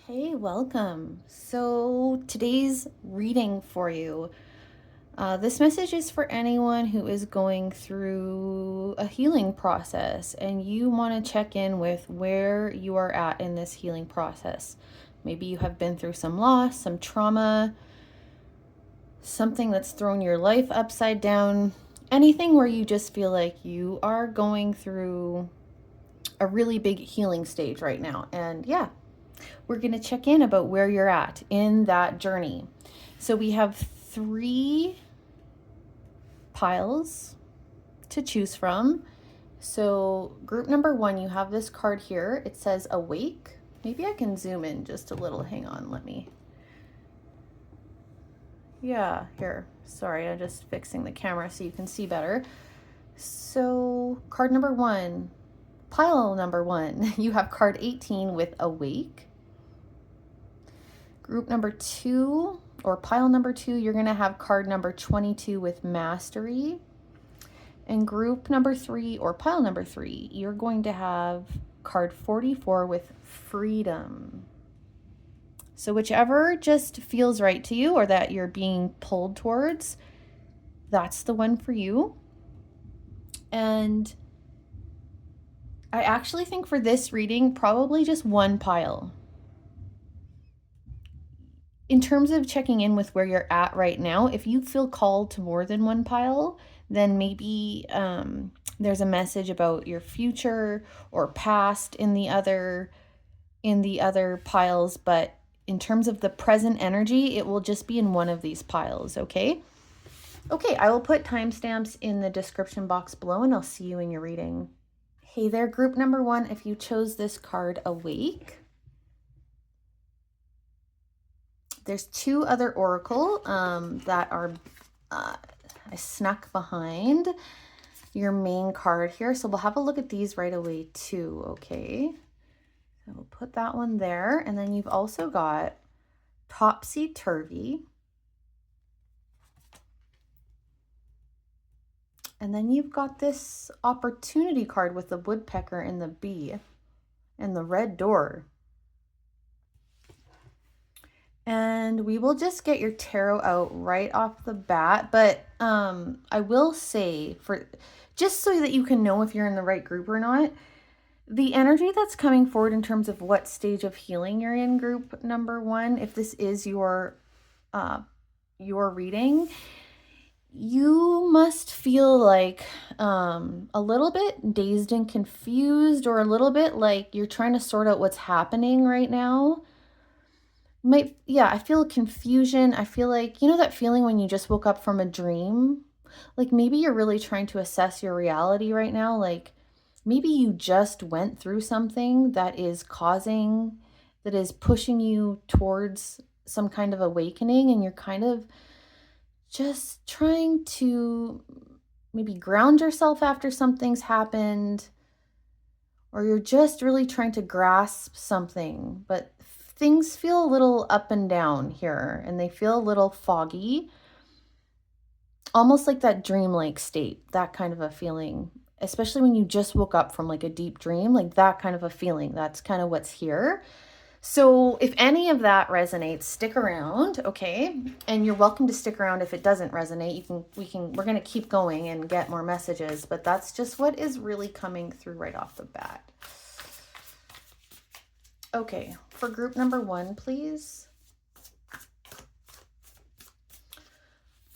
Hey, welcome. So today's reading for you. This message is for anyone who is going through a healing process and you want to check in with where you are at in this healing process. Maybe you have been through some loss, some trauma, something that's thrown your life upside down, anything where you just feel like you are going through a really big healing stage right now. And yeah, we're going to check in about where you're at in that journey. So we have 3 piles to choose from. So group number 1, you have this card here. It says awake. Maybe I can zoom in just a little. Hang on, yeah, here. Sorry, I'm just fixing the camera so you can see better. So card number 1, pile number 1, you have card 18 with awake. Group number 2, or pile number 2, you're going to have card number 22 with mastery. And group number 3, or pile number 3, you're going to have card 44 with freedom. So whichever just feels right to you or that you're being pulled towards, that's the one for you. And I actually think for this reading, probably just one pile. In terms of checking in with where you're at right now, if you feel called to more than one pile, then maybe there's a message about your future or past in the other piles, but in terms of the present energy, it will just be in one of these piles, okay? Okay, I will put timestamps in the description box below and I'll see you in your reading. Hey there, group number 1, if you chose this card, awake. There's 2 other oracle that are I snuck behind your main card here. So we'll have a look at these right away too, okay? So we'll put that one there. And then you've also got topsy-turvy. And then you've got this opportunity card with the woodpecker and the bee and the red door. And we will just get your tarot out right off the bat. But I will say, for just so that you can know if you're in the right group or not, the energy that's coming forward in terms of what stage of healing you're in, group number 1, if this is your reading, you must feel like a little bit dazed and confused, or a little bit like you're trying to sort out what's happening right now. I feel confusion. I feel like, you know, that feeling when you just woke up from a dream? Like maybe you're really trying to assess your reality right now. Like maybe you just went through something that is pushing you towards some kind of awakening, and you're kind of just trying to maybe ground yourself after something's happened, or you're just really trying to grasp something, but things feel a little up and down here, and they feel a little foggy, almost like that dreamlike state, that kind of a feeling, especially when you just woke up from like a deep dream, like that kind of a feeling. That's kind of what's here. So if any of that resonates, stick around, okay? And you're welcome to stick around if it doesn't resonate. We're going to keep going and get more messages, but that's just what is really coming through right off the bat. Okay, for group number 1, please.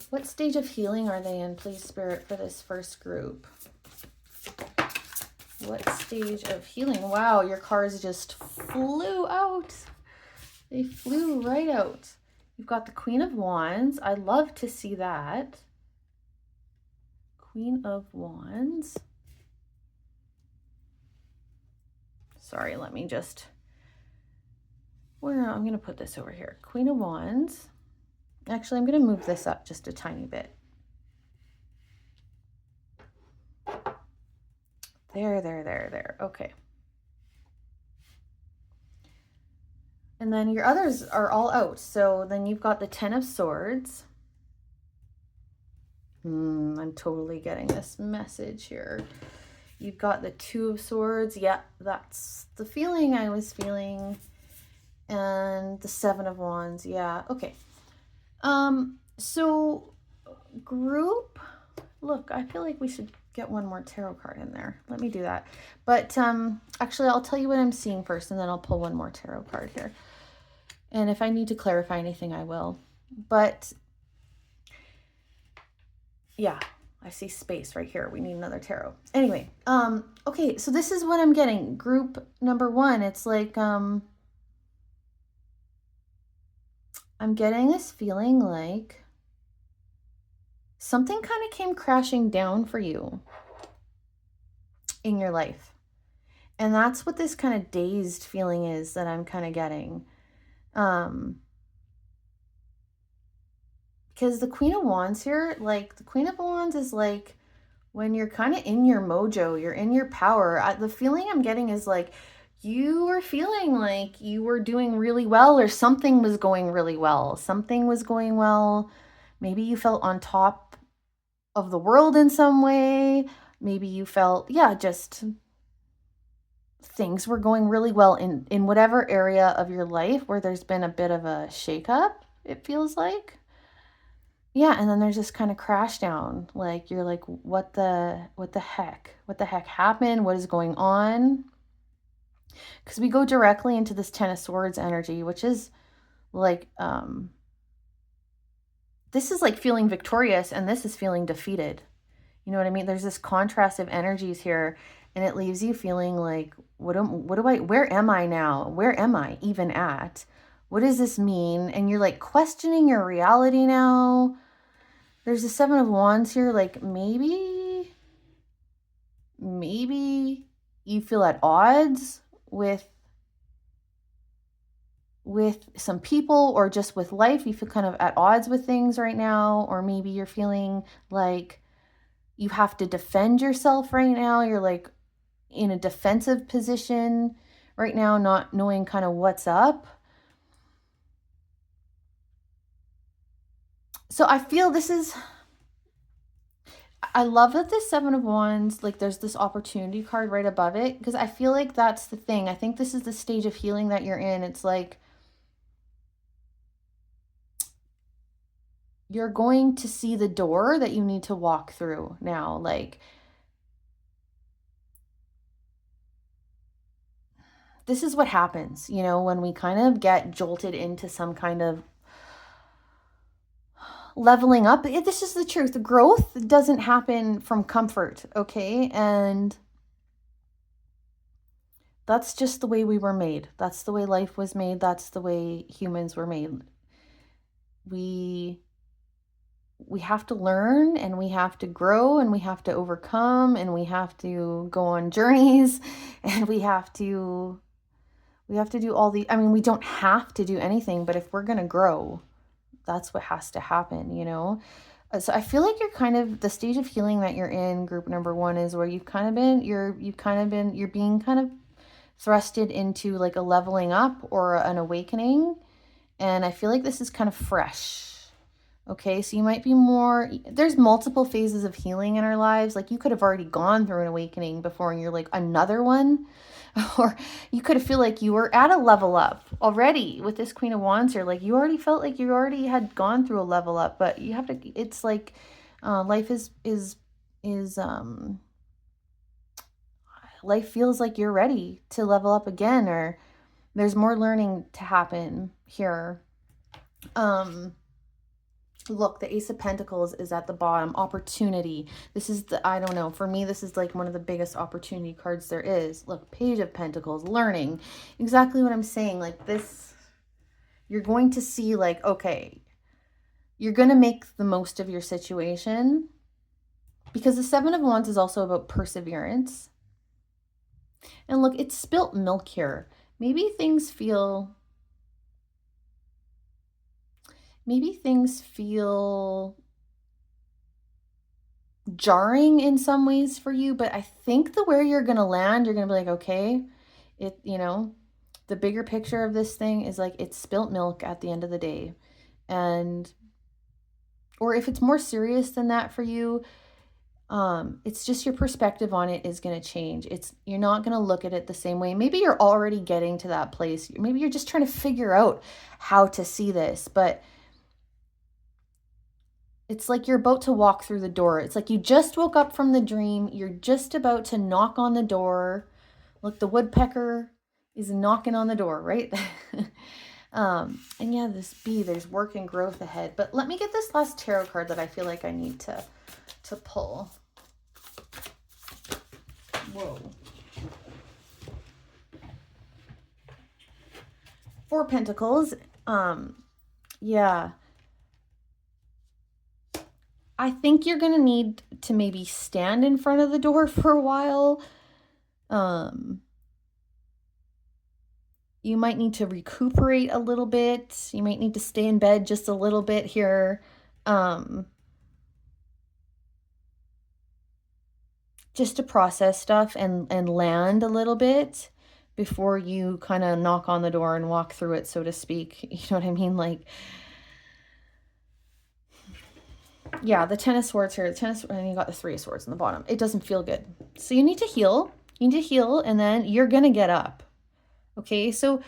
What stage of healing are they in, please, Spirit, for this first group? What stage of healing? Wow, your cards just flew out. They flew right out. You've got the Queen of Wands. I love to see that. Queen of Wands. Sorry, let me just... I'm going to put this over here. Queen of Wands. Actually, I'm going to move this up just a tiny bit. There. Okay. And then your others are all out. So then you've got the 10 of Swords. I'm totally getting this message here. You've got the 2 of Swords. Yeah, that's the feeling I was feeling. and the Seven of Wands. Yeah, okay. So group, look, I feel like we should get one more tarot card in there. Let me do that. But actually, I'll tell you what I'm seeing first, and then I'll pull one more tarot card here. And if I need to clarify anything, I will. But yeah, I see space right here. We need another tarot. Anyway, okay, so this is what I'm getting. Group number one, it's like, I'm getting this feeling like something kind of came crashing down for you in your life. And that's what this kind of dazed feeling is that I'm kind of getting. Because the Queen of Wands here, like the Queen of Wands is like when you're kind of in your mojo, you're in your power. The feeling I'm getting is like you were feeling like you were doing really well, or something was going really well. Something was going well. Maybe you felt on top of the world in some way. Maybe you felt, yeah, just things were going really well in whatever area of your life where there's been a bit of a shakeup, it feels like. Yeah, and then there's this kind of crash down. Like you're like, what the heck? What the heck happened? What is going on? Because we go directly into this Ten of Swords energy, which is like, this is like feeling victorious, and this is feeling defeated. You know what I mean? There's this contrast of energies here, and it leaves you feeling like, where am I now? Where am I even at? What does this mean? And you're like questioning your reality now. There's the Seven of Wands here. Like maybe you feel at odds with some people, or just with life. You feel kind of at odds with things right now, or maybe you're feeling like you have to defend yourself right now. You're like in a defensive position right now, not knowing kind of what's up. So I feel this is, I love that this Seven of Wands, like there's this opportunity card right above it, because I feel like that's the thing. I think this is the stage of healing that you're in. It's like you're going to see the door that you need to walk through now. Like this is what happens, you know, when we kind of get jolted into some kind of leveling up. This is the truth. Growth doesn't happen from comfort, okay? And that's just the way we were made. That's the way life was made. That's the way humans were made. We have to learn, and we have to grow, and we have to overcome, and we have to go on journeys, and we have to do all the, I mean, we don't have to do anything, but if we're going to grow, that's what has to happen, you know? So I feel like you're kind of, the stage of healing that you're in, group number one, is where you're being kind of thrusted into like a leveling up or an awakening. And I feel like this is kind of fresh. Okay, so you might be there's multiple phases of healing in our lives. Like you could have already gone through an awakening before, and you're like, another one. Or you could feel like you were at a level up already with this Queen of Wands here. Like you already felt like you already had gone through a level up, but you have to, it's like life life feels like you're ready to level up again, or there's more learning to happen here. Look, the Ace of Pentacles is at the bottom. Opportunity. This is I don't know. For me, this is like one of the biggest opportunity cards there is. Look, Page of Pentacles, learning. Exactly what I'm saying. Like this, you're going to see like, okay, you're going to make the most of your situation, because the Seven of Wands is also about perseverance. And look, it's spilt milk here. Maybe things feel jarring in some ways for you, but I think where you're going to land, you're going to be like, okay, you know, the bigger picture of this thing is like, it's spilt milk at the end of the day. And, or if it's more serious than that for you, It's just your perspective on it is going to change. You're not going to look at it the same way. Maybe you're already getting to that place. Maybe you're just trying to figure out how to see this, but it's like you're about to walk through the door. It's like you just woke up from the dream. You're just about to knock on the door. Look, the woodpecker is knocking on the door, right? And yeah, this bee, there's work and growth ahead. But let me get this last tarot card that I feel like I need to pull. Whoa. 4 Pentacles. Yeah. I think you're going to need to maybe stand in front of the door for a while. You might need to recuperate a little bit. You might need to stay in bed just a little bit here. Just to process stuff and land a little bit before you kind of knock on the door and walk through it, so to speak. You know what I mean? Like, yeah, the 10 of Swords here, and you got the 3 of Swords in the bottom. It doesn't feel good. So you need to heal. You need to heal, and then you're going to get up. Okay, so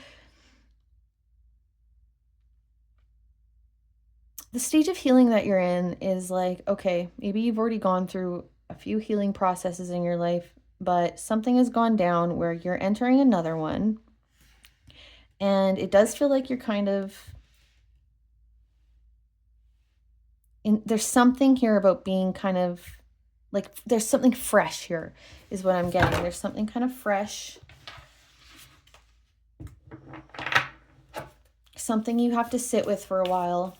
the stage of healing that you're in is like, okay, maybe you've already gone through a few healing processes in your life, but something has gone down where you're entering another one. And it does feel like you're kind of there's something here about being kind of like, there's something fresh here is what I'm getting. There's something kind of fresh. Something you have to sit with for a while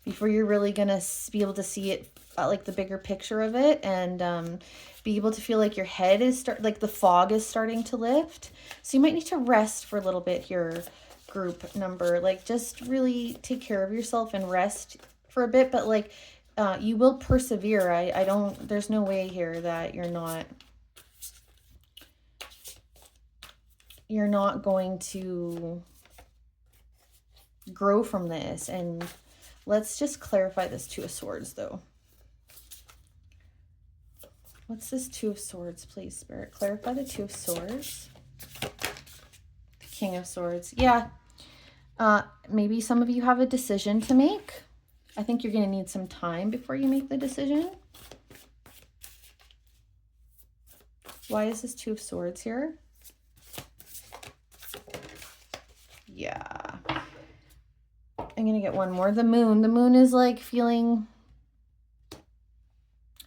before you're really going to be able to see it, like the bigger picture of it, and be able to feel like your head is like the fog is starting to lift. So you might need to rest for a little bit here, group number. Like, just really take care of yourself and rest for a bit, but like, you will persevere. I don't, there's no way here that you're not going to grow from this. And let's just clarify this 2 of Swords though. What's this 2 of Swords, please, Spirit? Clarify the 2 of Swords. The King of Swords. Yeah. Maybe some of you have a decision to make. I think you're going to need some time before you make the decision. Why is this 2 of Swords here? Yeah. I'm going to get one more. The Moon. The Moon is like feeling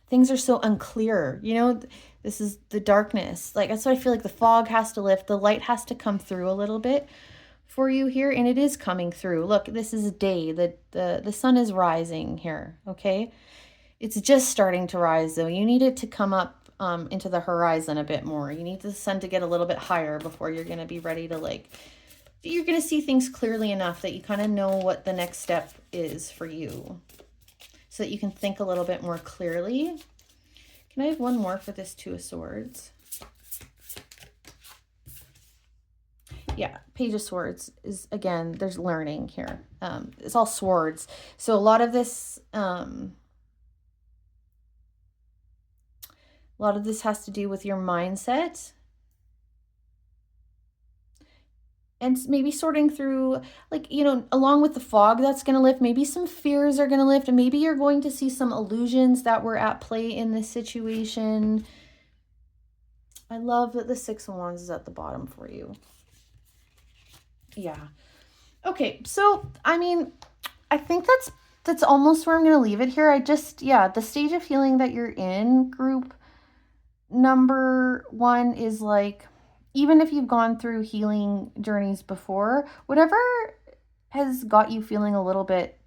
things are so unclear. You know, this is the darkness. Like, that's why I feel like the fog has to lift. The light has to come through a little bit for you here, and it is coming through. Look, this is a day. The sun is rising here, okay? It's just starting to rise, though. You need it to come up into the horizon a bit more. You need the sun to get a little bit higher before you're going to be ready to, like, you're going to see things clearly enough that you kind of know what the next step is for you, so that you can think a little bit more clearly. Can I have one more for this 2 of Swords? Yeah, Page of Swords is, again, there's learning here. It's all swords. So a lot of this has to do with your mindset. And maybe sorting through, like, you know, along with the fog that's going to lift, maybe some fears are going to lift, and maybe you're going to see some illusions that were at play in this situation. I love that the 6 of Wands is at the bottom for you. Yeah. Okay, so, I mean, I think that's almost where I'm going to leave it here. The stage of healing that you're in, group number 1, is like, even if you've gone through healing journeys before, whatever has got you feeling a little bit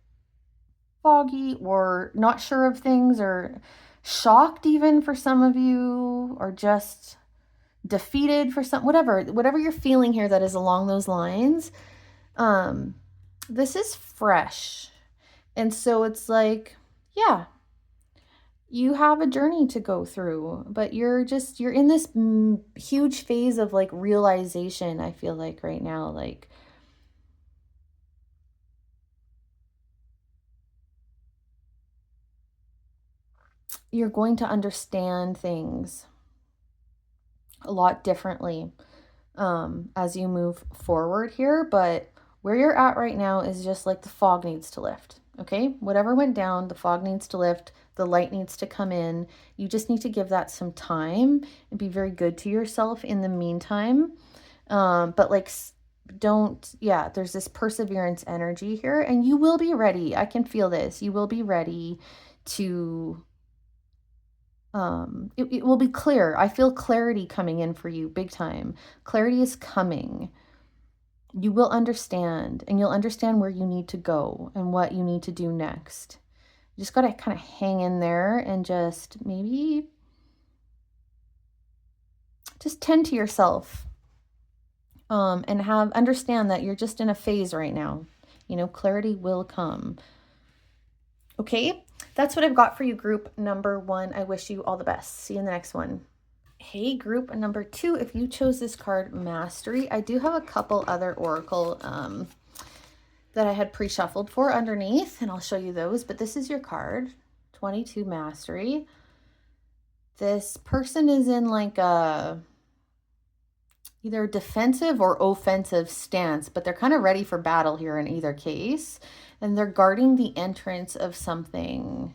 foggy or not sure of things, or shocked even for some of you, or just defeated for some, whatever you're feeling here that is along those lines, this is fresh. And so it's like, yeah, you have a journey to go through, but you're in this huge phase of like realization, I feel like right now. Like, you're going to understand things a lot differently as you move forward here. But where you're at right now is just like the fog needs to lift. Okay, whatever went down, the fog needs to lift, the light needs to come in. You just need to give that some time and be very good to yourself in the meantime. But like, don't, yeah, there's this perseverance energy here, and you will be ready. I can feel this. You will be ready to, it will be clear. I feel clarity coming in for you big time. Clarity is coming. You will understand, and you'll understand where you need to go and what you need to do next. You just got to kind of hang in there and just maybe just tend to yourself, and understand that you're just in a phase right now. You know, clarity will come. Okay, that's what I've got for you, group number 1. I wish you all the best. See you in the next one. Hey, group number 2, if you chose this card, Mastery, I do have a couple other Oracle that I had pre-shuffled for underneath, and I'll show you those, but this is your card, 22, Mastery. This person is in like a either defensive or offensive stance, but they're kind of ready for battle here in either case, and they're guarding the entrance of something.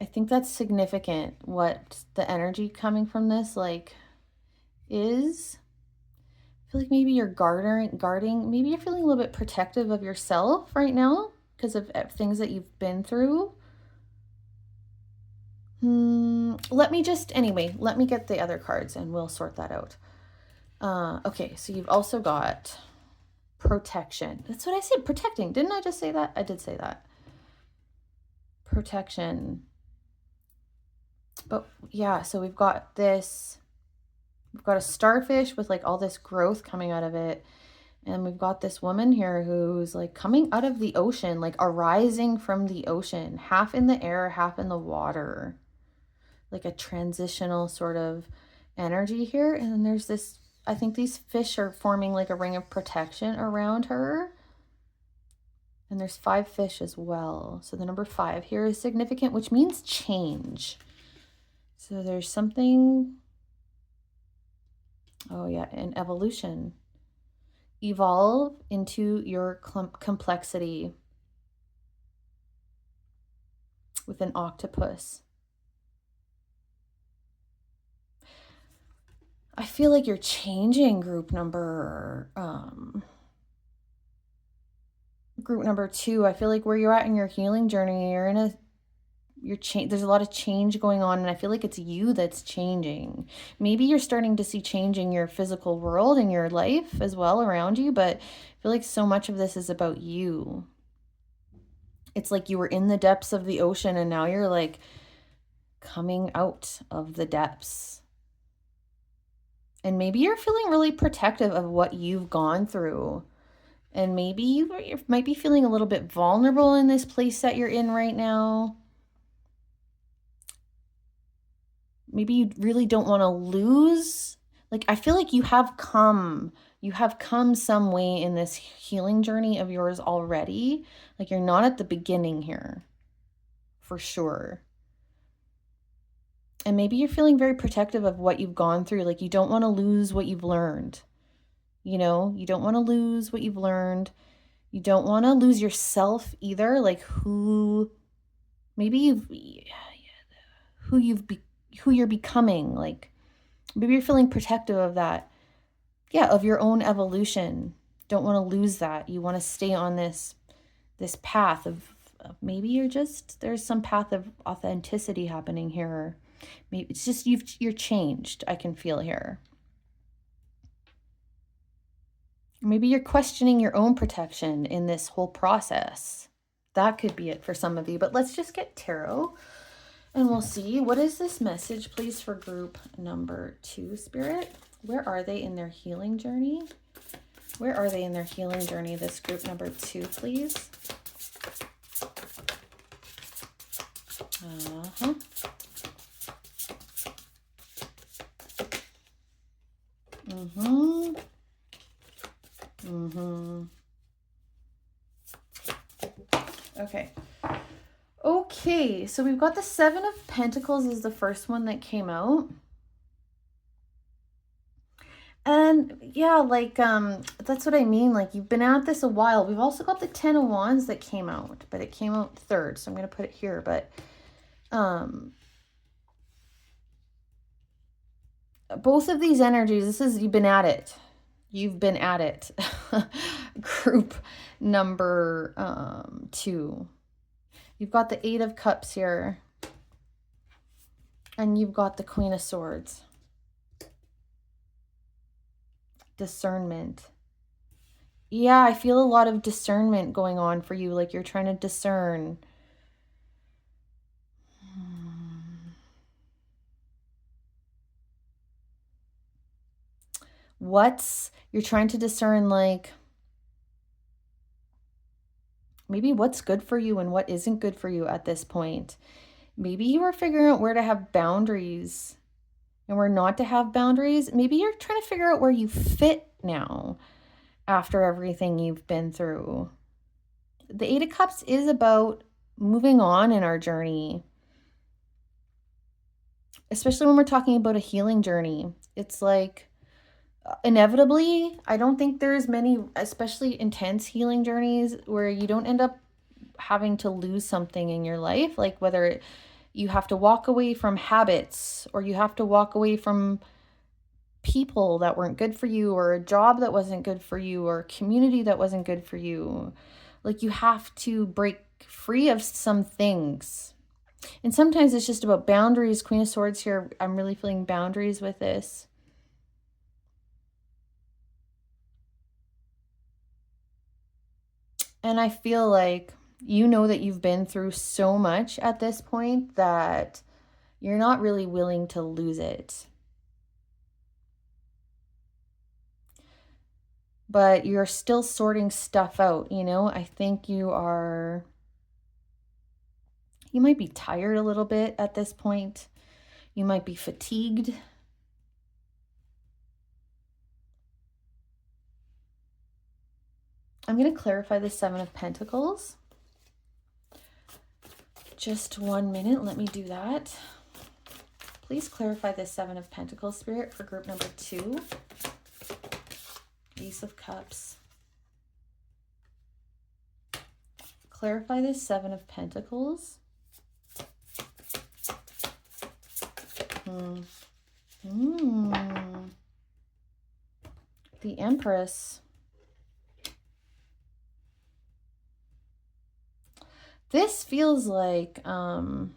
I think that's significant what the energy coming from this like is. I feel like maybe you're guarding, maybe you're feeling a little bit protective of yourself right now because of things that you've been through. Let me get the other cards and we'll sort that out. Okay, so you've also got protection. That's what I said, protecting. Didn't I just say that? I did say that. Protection. But yeah, so we've got this. We've got a starfish with like all this growth coming out of it. And we've got this woman here who's like coming out of the ocean, like arising from the ocean, half in the air, half in the water. Like a transitional sort of energy here. And then there's this, I think these fish are forming like a ring of protection around her. And there's 5 fish as well. So the number 5 here is significant, which means change. So there's something, oh yeah, an evolution. Evolve into your complexity with an octopus. I feel like you're changing group number 2. I feel like where you're at in your healing journey, there's a lot of change going on, and I feel like it's you that's changing. Maybe you're starting to see change in your physical world, in your life as well around you, but I feel like so much of this is about you. It's like you were in the depths of the ocean and now you're like coming out of the depths. And maybe you're feeling really protective of what you've gone through. And maybe you might be feeling a little bit vulnerable in this place that you're in right now. Maybe you really don't want to lose. Like, I feel like you have come some way in this healing journey of yours already. Like, you're not at the beginning here, for sure. And maybe you're feeling very protective of what you've gone through. Like, you don't want to lose what you've learned. You know, you don't want to lose what you've learned. You don't want to lose yourself either. Like who you're becoming. Like maybe you're feeling protective of that. Yeah, of your own evolution. Don't want to lose that. You want to stay on this path of maybe there's some path of authenticity happening here. Maybe it's just you're changed. I can feel here. Maybe you're questioning your own protection in this whole process. That could be it for some of you, but let's just get tarot and we'll see. What is this message, please, for group number 2, Spirit? Where are they in their healing journey? Where are they in their healing journey, this group number 2, please? Uh-huh. Mm-hmm. Mm-hmm. Okay. Okay, so we've got the Seven of Pentacles is the first one that came out. And yeah, like that's what I mean. Like you've been at this a while. We've also got the Ten of Wands that came out, but it came out third, so I'm gonna put it here. But both of these energies, this is you've been at it. You've been at it. Group number 2. You've got the Eight of Cups here. And you've got the Queen of Swords. Discernment. Yeah, I feel a lot of discernment going on for you. Like you're trying to discern. You're trying to discern, like, maybe what's good for you and what isn't good for you at this point. Maybe you are figuring out where to have boundaries and where not to have boundaries. Maybe you're trying to figure out where you fit now after everything you've been through. The Eight of Cups is about moving on in our journey, especially when we're talking about a healing journey. It's like, inevitably, I don't think there's many, especially intense healing journeys, where you don't end up having to lose something in your life, like whether you have to walk away from habits or you have to walk away from people that weren't good for you, or a job that wasn't good for you, or a community that wasn't good for you. Like you have to break free of some things. And sometimes it's just about boundaries. Queen of Swords here, I'm really feeling boundaries with this. And I feel like you know that you've been through so much at this point that you're not really willing to lose it. But you're still sorting stuff out, you know? I think you might be tired a little bit at this point. You might be fatigued. I'm going to clarify the Seven of Pentacles. Just 1 minute. Let me do that. Please clarify the Seven of Pentacles, Spirit, for group number 2. Ace of Cups. Clarify the Seven of Pentacles. The Empress. This feels like there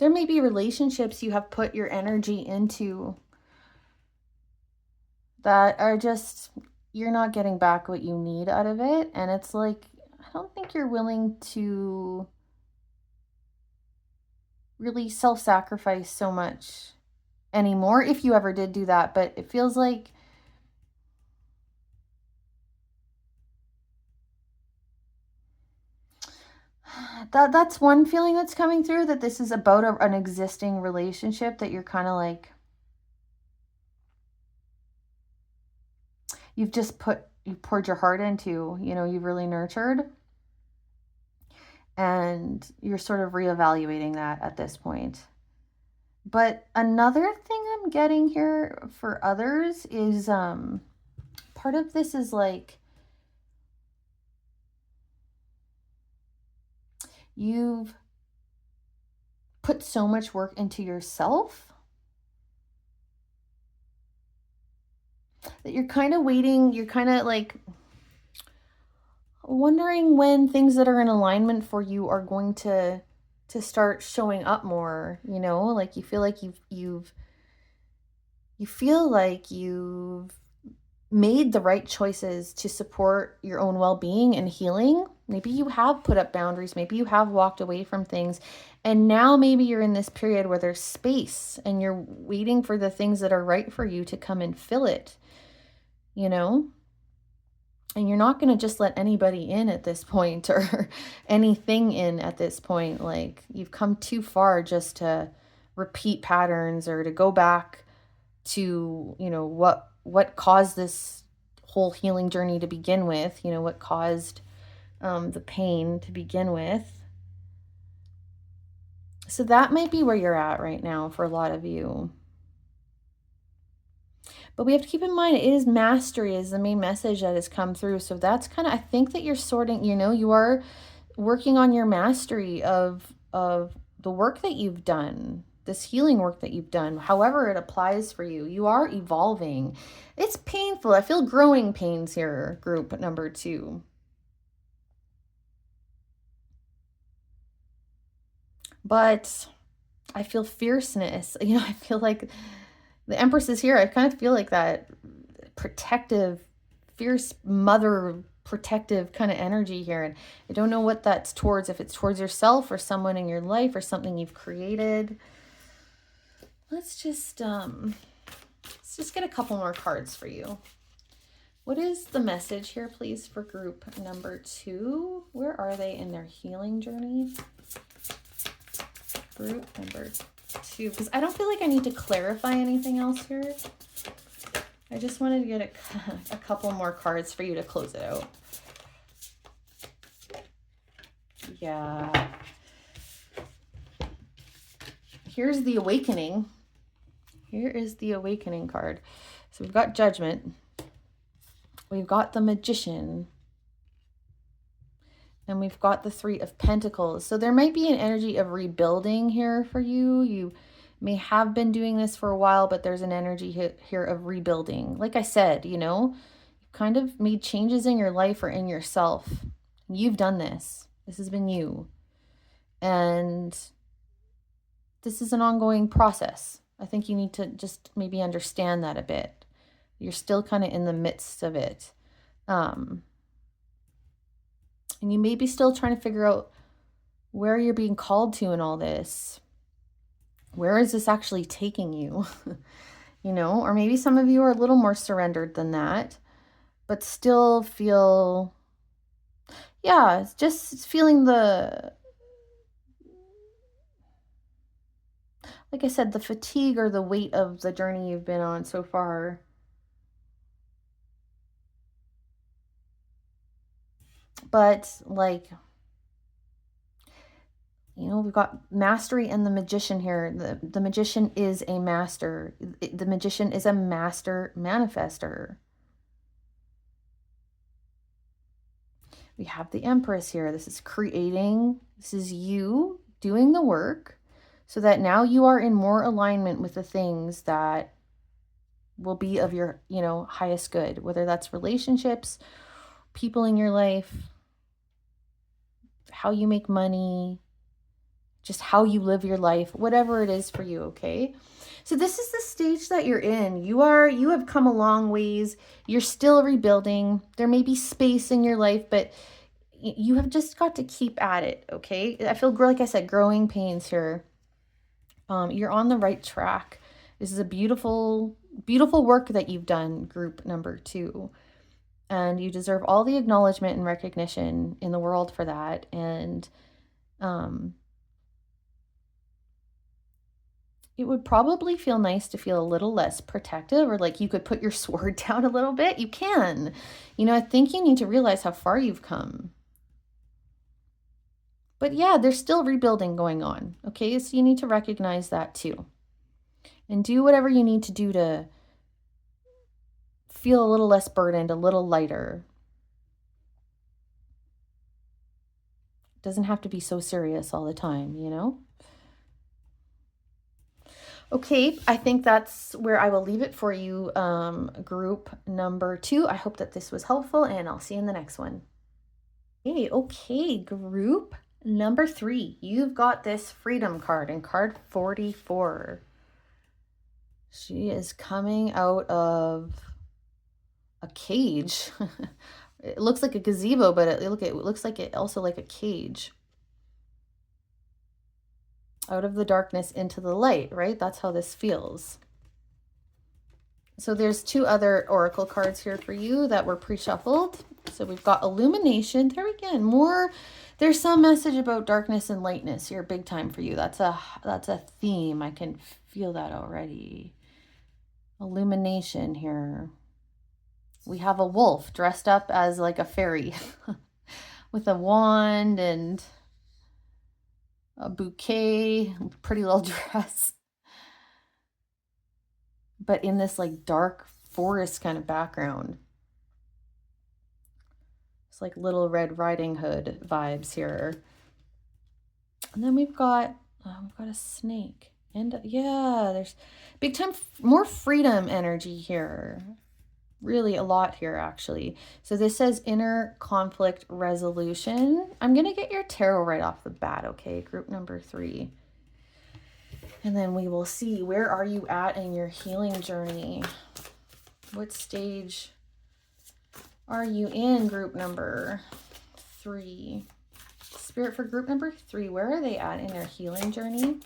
may be relationships you have put your energy into that are just, you're not getting back what you need out of it. And it's like, I don't think you're willing to really self-sacrifice so much anymore, if you ever did do that. But it feels like that's one feeling that's coming through, that this is about an existing relationship that you're kind of like, you've poured your heart into, you know, you've really nurtured, and you're sort of reevaluating that at this point. But another thing I'm getting here for others is part of this is like, you've put so much work into yourself that you're kind of waiting, you're kind of like wondering when things that are in alignment for you are going to start showing up more, you know? Like you feel like you've made the right choices to support your own well-being and healing. Maybe you have put up boundaries, maybe you have walked away from things, and now maybe you're in this period where there's space and you're waiting for the things that are right for you to come and fill it, you know? And you're not going to just let anybody in at this point, or anything in at this point. Like you've come too far just to repeat patterns or to go back to, you know, what caused this whole healing journey to begin with, you know, what caused the pain to begin with. So that might be where you're at right now for a lot of you. But we have to keep in mind it is mastery is the main message that has come through. So that's kind of, I think that you're sorting, you are working on your mastery of the work that you've done, this healing work that you've done, however it applies for you. You are evolving. It's painful. I feel growing pains here, group number 2. But I feel fierceness. I feel like the Empress is here. I kind of feel like that protective, fierce mother protective kind of energy here. And I don't know what that's towards, if it's towards yourself or someone in your life or something you've created. Let's just get a couple more cards for you. What is the message here, please, for group number 2? Where are they in their healing journey? Group number 2, because I don't feel like I need to clarify anything else here. I just wanted to get a couple more cards for you to close it out. Yeah. Here's the awakening. Here is the awakening card. So we've got Judgment. We've got the Magician. And we've got the 3 of Pentacles. So there might be an energy of rebuilding here for you. You may have been doing this for a while, but there's an energy here of rebuilding. Like I said, you've kind of made changes in your life or in yourself. You've done this. This has been you. And this is an ongoing process. I think you need to just maybe understand that a bit. You're still kind of in the midst of it. And you may be still trying to figure out where you're being called to in all this. Where is this actually taking you? Or maybe some of you are a little more surrendered than that, but still feel, just feeling like I said, the fatigue or the weight of the journey you've been on so far. But we've got mastery and the Magician here. The Magician is a master. The Magician is a master manifester. We have the Empress here. This is creating. This is you doing the work so that now you are in more alignment with the things that will be of your, highest good, whether that's relationships, people in your life, how you make money, just how you live your life, whatever it is for you, okay? So this is the stage that you're in. You have come a long ways. You're still rebuilding. There may be space in your life, but you have just got to keep at it, okay? I feel, like I said, growing pains here. You're on the right track. This is a beautiful, beautiful work that you've done, group number 2. And you deserve all the acknowledgement and recognition in the world for that. And it would probably feel nice to feel a little less protective, or like you could put your sword down a little bit. You can. I think you need to realize how far you've come. But yeah, there's still rebuilding going on. Okay, so you need to recognize that too. And do whatever you need to do to feel a little less burdened, a little lighter. It doesn't have to be so serious all the time, Okay, I think that's where I will leave it for you, group number 2. I hope that this was helpful, and I'll see you in the next one. Okay, group number 3. You've got this Freedom card in card 44. She is coming out of a cage. It looks like a gazebo, but it looks like it also like a cage. Out of the darkness into the light, right? That's how this feels. So there's 2 other oracle cards here for you that were pre-shuffled. So we've got Illumination. There again, there's some message about darkness and lightness here, big time for you. That's a theme. I can feel that already. Illumination here. We have a wolf dressed up as like a fairy with a wand and a bouquet, pretty little dress, but in this like dark forest kind of background. It's like Little Red Riding Hood vibes here. And then we've got a snake. And yeah, there's big time more freedom energy here. Really a lot here, actually. So this says inner conflict resolution. I'm going to get your tarot right off the bat, okay? Group number 3. And then we will see, where are you at in your healing journey? What stage are you in, group number 3? Spirit, for group number 3, where are they at in their healing journey?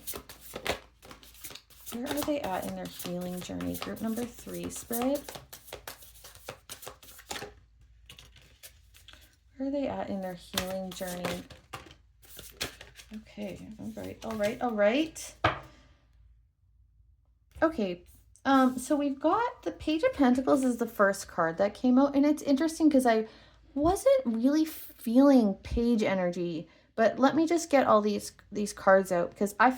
Where are they at in their healing journey? Group number 3, Spirit. Where are they at in their healing journey? Okay, all right. Okay, so we've got the Page of Pentacles is the first card that came out, and it's interesting because I wasn't really feeling page energy, but let me just get all these cards out, because I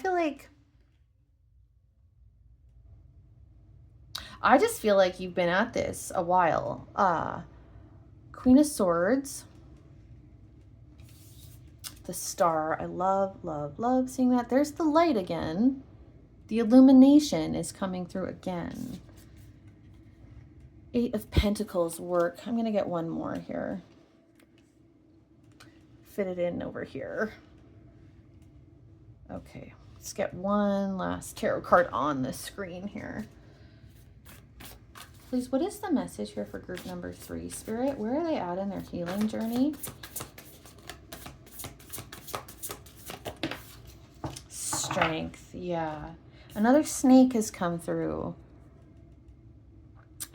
just feel like you've been at this a while. Queen of Swords, the Star. I love seeing that. There's the light again. The illumination is coming through again. 8 of Pentacles, work. I'm going to get one more here. Fit it in over here. Okay, let's get one last tarot card on the screen here. Please, what is the message here for group number 3, Spirit? Where are they at in their healing journey? Strength, yeah. Another snake has come through.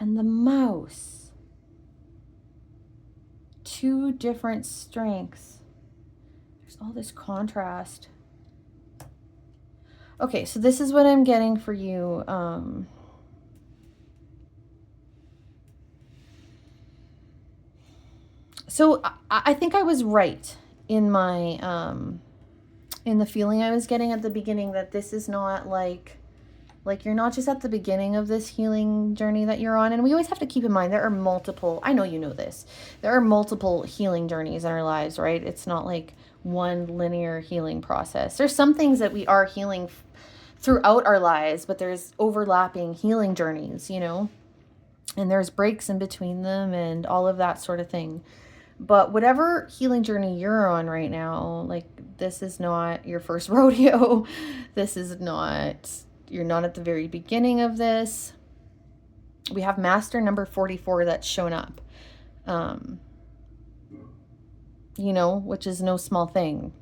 And the mouse. 2 different strengths. There's all this contrast. Okay, so this is what I'm getting for you. So I think I was right in my in the feeling I was getting at the beginning, that this is not like you're not just at the beginning of this healing journey that you're on. And we always have to keep in mind there are multiple, I know you know this, there are multiple healing journeys in our lives, right? It's not like one linear healing process. There's some things that we are healing throughout our lives, but there's overlapping healing journeys, you know, and there's breaks in between them and all of that sort of thing. But whatever healing journey you're on right now, like, this is not your first rodeo. This is not, you're not at the very beginning of this. We have Master number 44 that's shown up, you know, which is no small thing.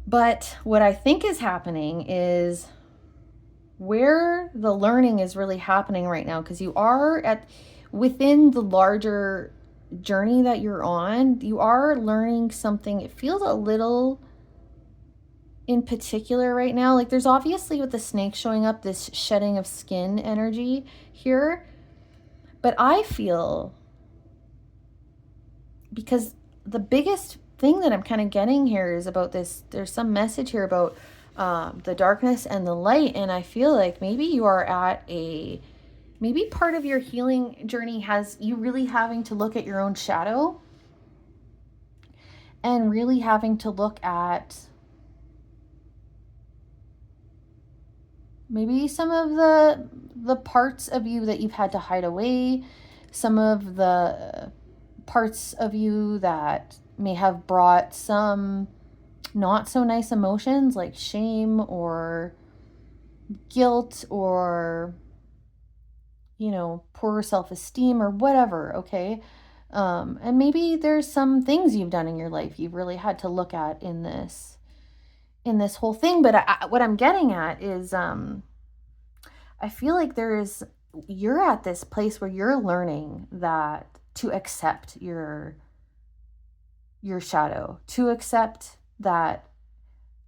But what I think is happening is where the learning is really happening right now, because you are within the larger journey that you're on, you are learning something. It feels a little in particular right now. Like, there's obviously, with the snake showing up, this shedding of skin energy here. But I feel, because the biggest thing that I'm kind of getting here is about this, there's some message here about the darkness and the light. And I feel like maybe you are at maybe part of your healing journey has you really having to look at your own shadow, and really having to look at maybe some of the parts of you that you've had to hide away, some of the parts of you that may have brought some not so nice emotions, like shame or guilt or, you know, poor self-esteem or whatever, okay? And maybe there's some things you've done in your life you've really had to look at in this whole thing. But what I'm getting at is I feel like you're at this place where you're learning that to accept your shadow, to accept that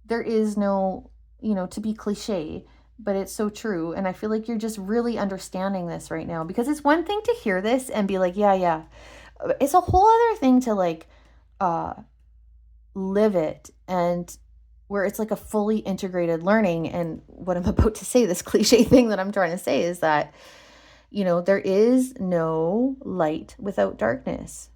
there is no, you know, to be cliche, but it's so true. And I feel like you're just really understanding this right now, because it's one thing to hear this and be like, yeah, yeah. It's a whole other thing to like uh live it, and where it's like a fully integrated learning. And what I'm about to say, this cliche thing that I'm trying to say, is that, there is no light without darkness.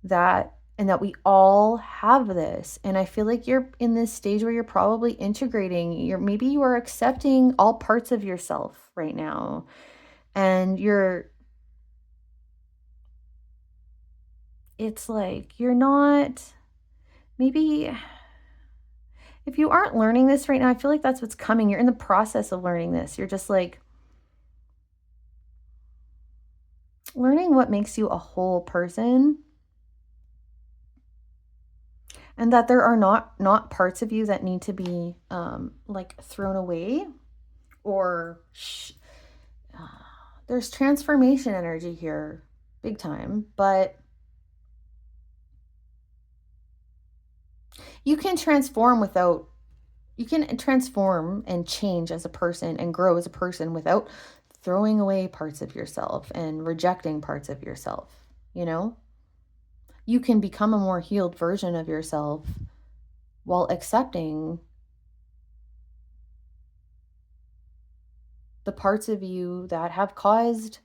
And that we all have this. And I feel like you're in this stage where you're probably integrating, maybe you are accepting all parts of yourself right now. And it's like you're not, maybe if you aren't learning this right now, I feel like that's what's coming. You're in the process of learning this. You're just like learning what makes you a whole person, and that there are not parts of you that need to be like thrown away, or there's transformation energy here, big time. But you can transform and change as a person and grow as a person without throwing away parts of yourself and rejecting parts of yourself. You can become a more healed version of yourself while accepting the parts of you that have caused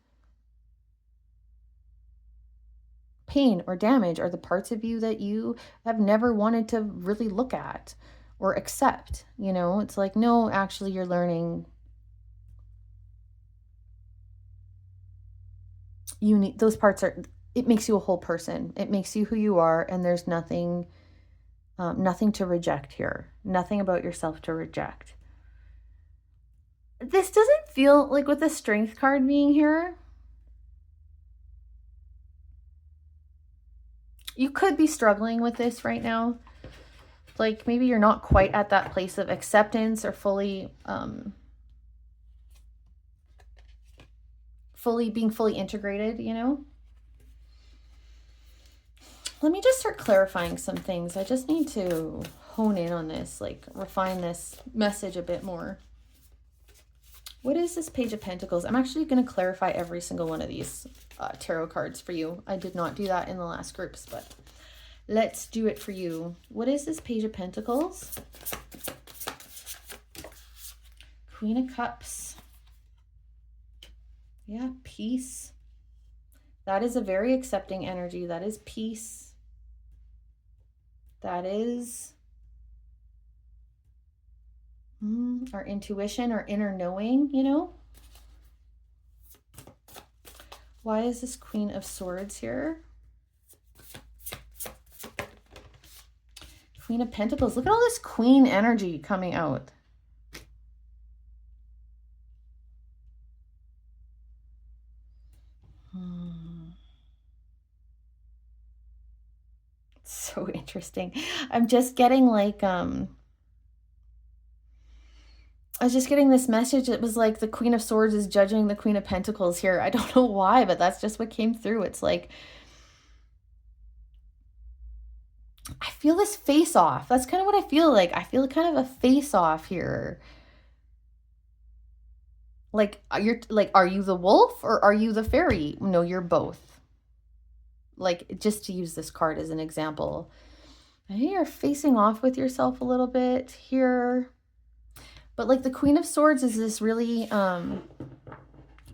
pain or damage, or the parts of you that you have never wanted to really look at or accept. It's like, no, actually, you're learning. You need those parts. It makes you a whole person. It makes you who you are, and there's nothing to reject here. Nothing about yourself to reject. This doesn't feel like, with the Strength card being here, you could be struggling with this right now. Like, maybe you're not quite at that place of acceptance or fully being fully integrated. Let me just start clarifying some things. I just need to hone in on this, like refine this message a bit more. What is this Page of Pentacles? I'm actually going to clarify every single one of these tarot cards for you. I did not do that in the last groups, but let's do it for you. What is this Page of Pentacles? Queen of Cups. Yeah, peace. That is a very accepting energy. That is peace. That is our intuition, our inner knowing, Why is this Queen of Swords here? Queen of Pentacles. Look at all this queen energy coming out. So interesting. I'm just getting like I was just getting this message. It was like the Queen of Swords is judging the Queen of Pentacles here. I don't know why, but that's just what came through. It's like, I feel this face off. That's kind of what I feel like. I feel kind of a face off here. Like, are you the wolf or are you the fairy? No, you're both. Like, just to use this card as an example. I think you're facing off with yourself a little bit here. But like the Queen of Swords is this really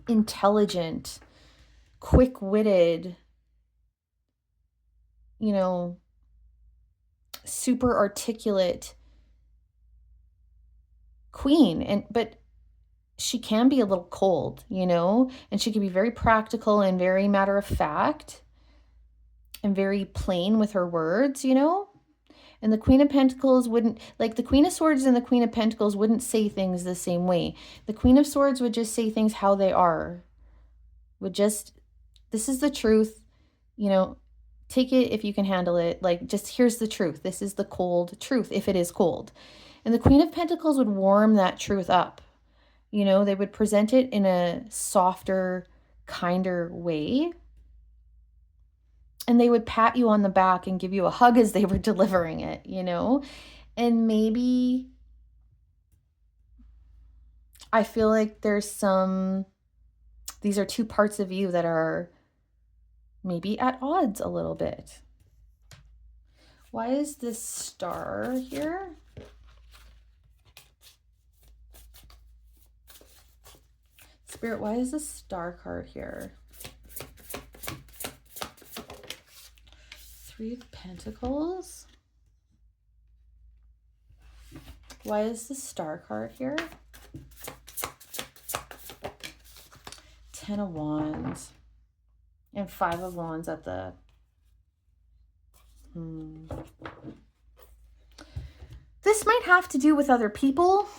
intelligent, quick-witted, super articulate queen. But she can be a little cold, and she can be very practical and very matter of fact and very plain with her words, And the Queen of Pentacles wouldn't, like the Queen of Swords and the Queen of Pentacles wouldn't say things the same way. The Queen of Swords would just say things how they are. This is the truth, take it if you can handle it. Like, just here's the truth. This is the cold truth, if it is cold. And the Queen of Pentacles would warm that truth up. They would present it in a softer, kinder way. And they would pat you on the back and give you a hug as they were delivering it, And maybe I feel like these are two parts of you that are maybe at odds a little bit. Why is this star here? Spirit, why is this star card here? Three of Pentacles. Why is the star card here? Ten of Wands. And Five of Wands at the... This might have to do with other people.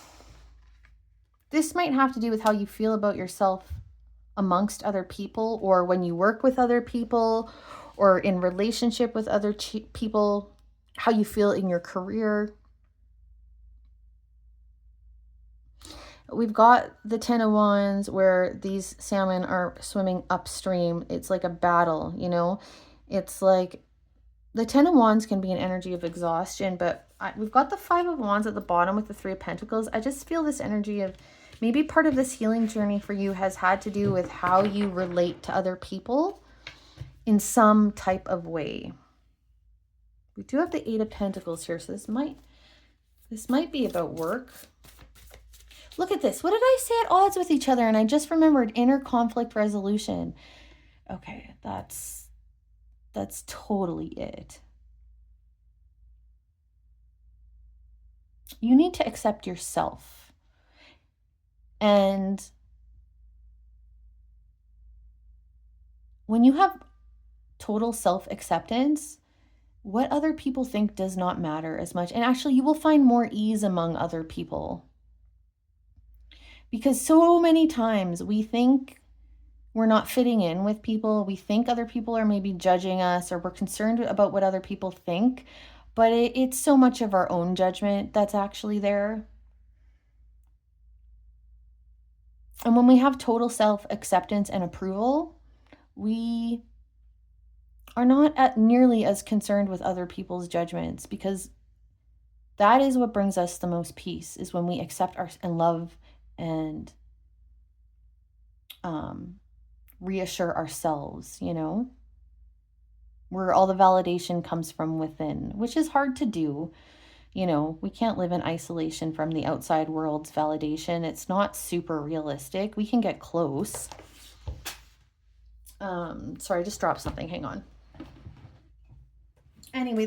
This might have to do with how you feel about yourself amongst other people, or when you work with other people, or in relationship with other people, how you feel in your career. We've got the Ten of Wands where these salmon are swimming upstream. It's like a battle, you know? It's like the Ten of Wands can be an energy of exhaustion, but we've got the Five of Wands at the bottom with the Three of Pentacles. I just feel this energy of maybe part of this healing journey for you has had to do with how you relate to other people in some type of way. We do have the Eight of Pentacles here, so this might be about work. Look at this. What did I say? At odds with each other, and I just remembered inner conflict resolution. Okay, that's totally it. You need to accept yourself. And when you have total self-acceptance, what other people think does not matter as much. And actually, you will find more ease among other people. Because so many times we think we're not fitting in with people. We think other people are maybe judging us, or we're concerned about what other people think. But it's so much of our own judgment that's actually there. And when we have total self-acceptance and approval, we are not nearly as concerned with other people's judgments, because that is what brings us the most peace, is when we accept and love and reassure ourselves, you know, where all the validation comes from within, which is hard to do. You know, we can't live in isolation from the outside world's validation. It's not super realistic. We can get close. Sorry, I just dropped something. Hang on. Anyway,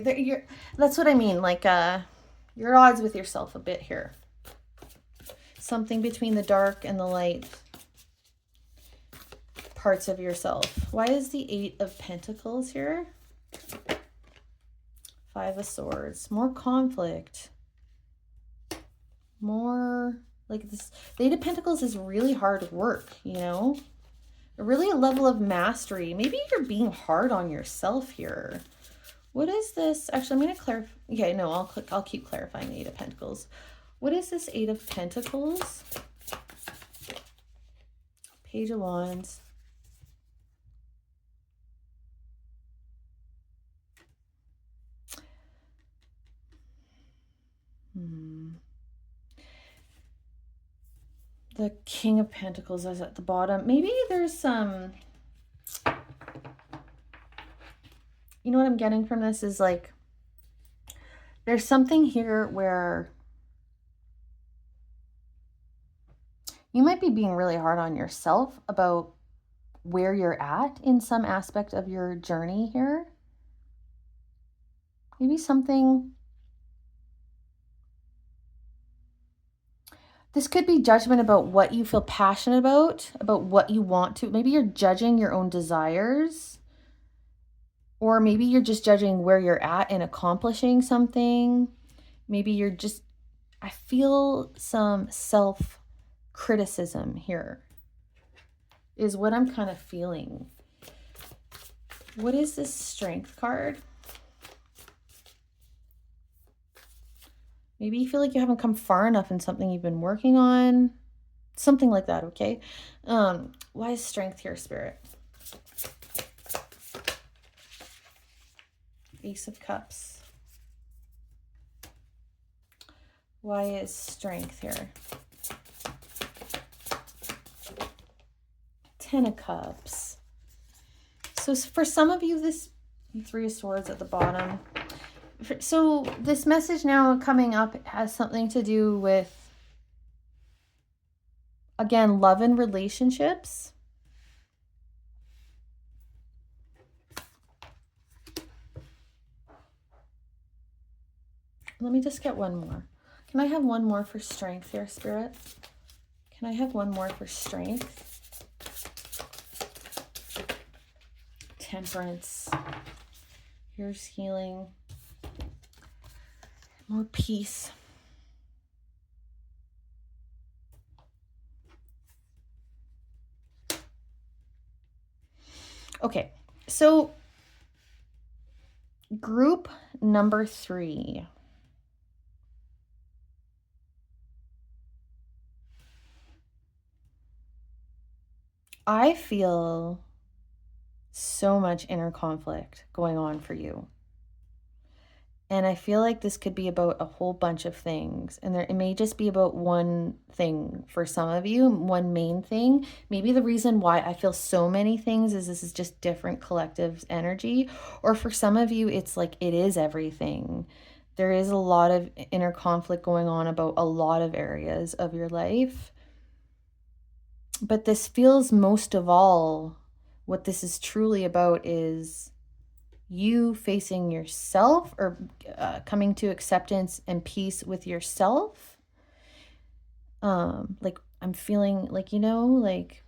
that's what I mean. Like, you're at odds with yourself a bit here. Something between the dark and the light parts of yourself. Why is the Eight of Pentacles here? Five of Swords. More conflict. More like this. The Eight of Pentacles is really hard work, you know? Really a level of mastery. Maybe you're being hard on yourself here. What is this? Actually, I'm going to clarify. Okay, no, I'll keep clarifying the Eight of Pentacles. What is this Eight of Pentacles? Page of Wands. The King of Pentacles is at the bottom. Maybe there's some... You know what I'm getting from this is like, there's something here where you might be being really hard on yourself about where you're at in some aspect of your journey here. Maybe something... This could be judgment about what you feel passionate about what you want to. Maybe you're judging your own desires. Or maybe you're just judging where you're at in accomplishing something. Maybe you're just... I feel some self-criticism here is what I'm kind of feeling. What is this Strength card? Maybe you feel like you haven't come far enough in something you've been working on. Something like that, okay? Why is Strength here, Spirit? Ace of Cups. Why is Strength here? Ten of Cups. So for some of you, this Three of Swords at the bottom. So this message now coming up has something to do with, again, love and relationships. Let me just get one more. Can I have one more for strength here, Spirit? Can I have one more for strength? Temperance. Here's healing. More peace. Okay, so group number 3. I feel so much inner conflict going on for you. And I feel like this could be about a whole bunch of things. And it may just be about one thing for some of you, one main thing. Maybe the reason why I feel so many things is this is just different collective energy. Or for some of you, it's like it is everything. There is a lot of inner conflict going on about a lot of areas of your life. But this feels most of all, what this is truly about is you facing yourself, or coming to acceptance and peace with yourself. Like I'm feeling like, like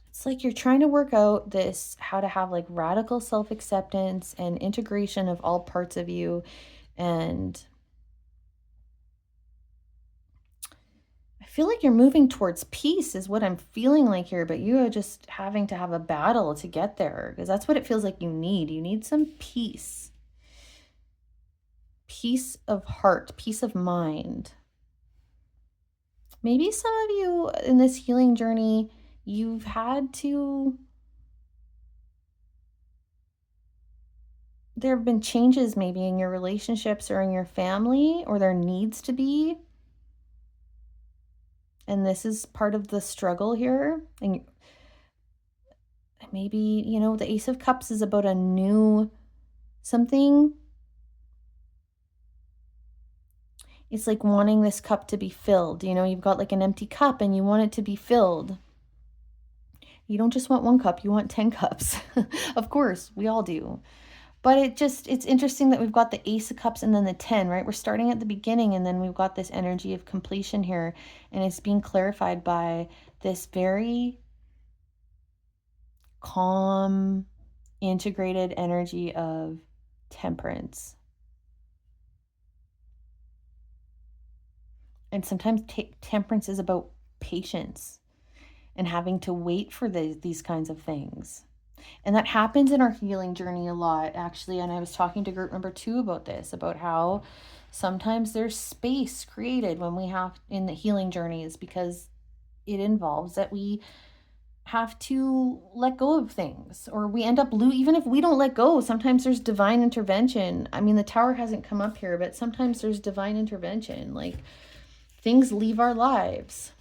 it's like you're trying to work out this, how to have like radical self-acceptance and integration of all parts of you. And I feel like you're moving towards peace is what I'm feeling like here, but you are just having to have a battle to get there, because that's what it feels like you need. You need some peace. Peace of heart, peace of mind. Maybe some of you in this healing journey, you've had to, there have been changes maybe in your relationships or in your family, or there needs to be. And this is part of the struggle here. And maybe, the Ace of Cups is about a new something. It's like wanting this cup to be filled. You've got like an empty cup and you want it to be filled. You don't just want one cup, you want 10 cups. Of course, we all do. But it's interesting that we've got the Ace of Cups and then the 10, right? We're starting at the beginning and then we've got this energy of completion here. And it's being clarified by this very calm, integrated energy of temperance. And sometimes temperance is about patience and having to wait for these kinds of things. And that happens in our healing journey a lot, actually. And I was talking to group number 2 about this, about how sometimes there's space created when we have in the healing journeys, because it involves that we have to let go of things, or we end up even if we don't let go, sometimes there's divine intervention. I mean, the Tower hasn't come up here, but sometimes there's divine intervention. Like things leave our lives,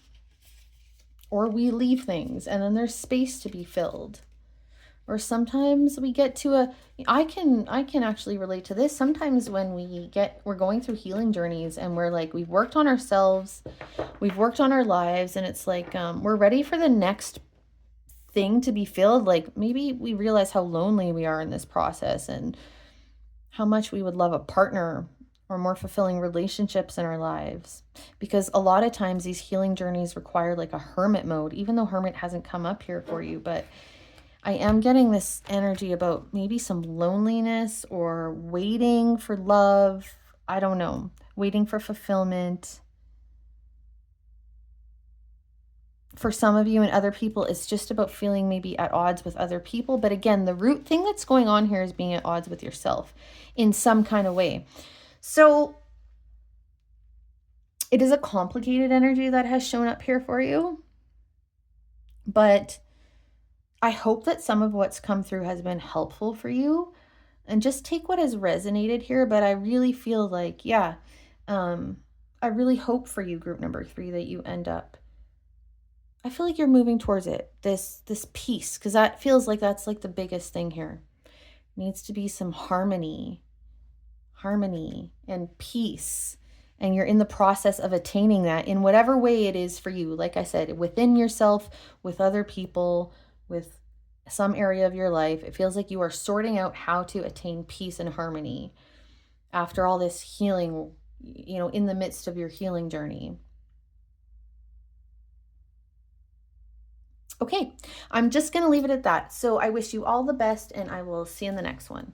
or we leave things and then there's space to be filled. Or sometimes we get to I can actually relate to this. Sometimes when we're going through healing journeys and we're like, we've worked on ourselves, we've worked on our lives, and it's like, we're ready for the next thing to be filled. Like maybe we realize how lonely we are in this process and how much we would love a partner or more fulfilling relationships in our lives. Because a lot of times these healing journeys require like a hermit mode, even though hermit hasn't come up here for you. But I am getting this energy about maybe some loneliness or waiting for love. I don't know, waiting for fulfillment. For some of you and other people, it's just about feeling maybe at odds with other people. But again, the root thing that's going on here is being at odds with yourself in some kind of way. So it is a complicated energy that has shown up here for you. But I hope that some of what's come through has been helpful for you. And just take what has resonated here. But I really feel like, I really hope for you, group number 3, that you end up I feel like you're moving towards it. This peace, because that feels like that's like the biggest thing here. Needs to be some harmony and peace. And you're in the process of attaining that in whatever way it is for you. Like I said, within yourself, with other people, with some area of your life. It feels like you are sorting out how to attain peace and harmony after all this healing, in the midst of your healing journey. Okay, I'm just going to leave it at that. So I wish you all the best, and I will see you in the next one.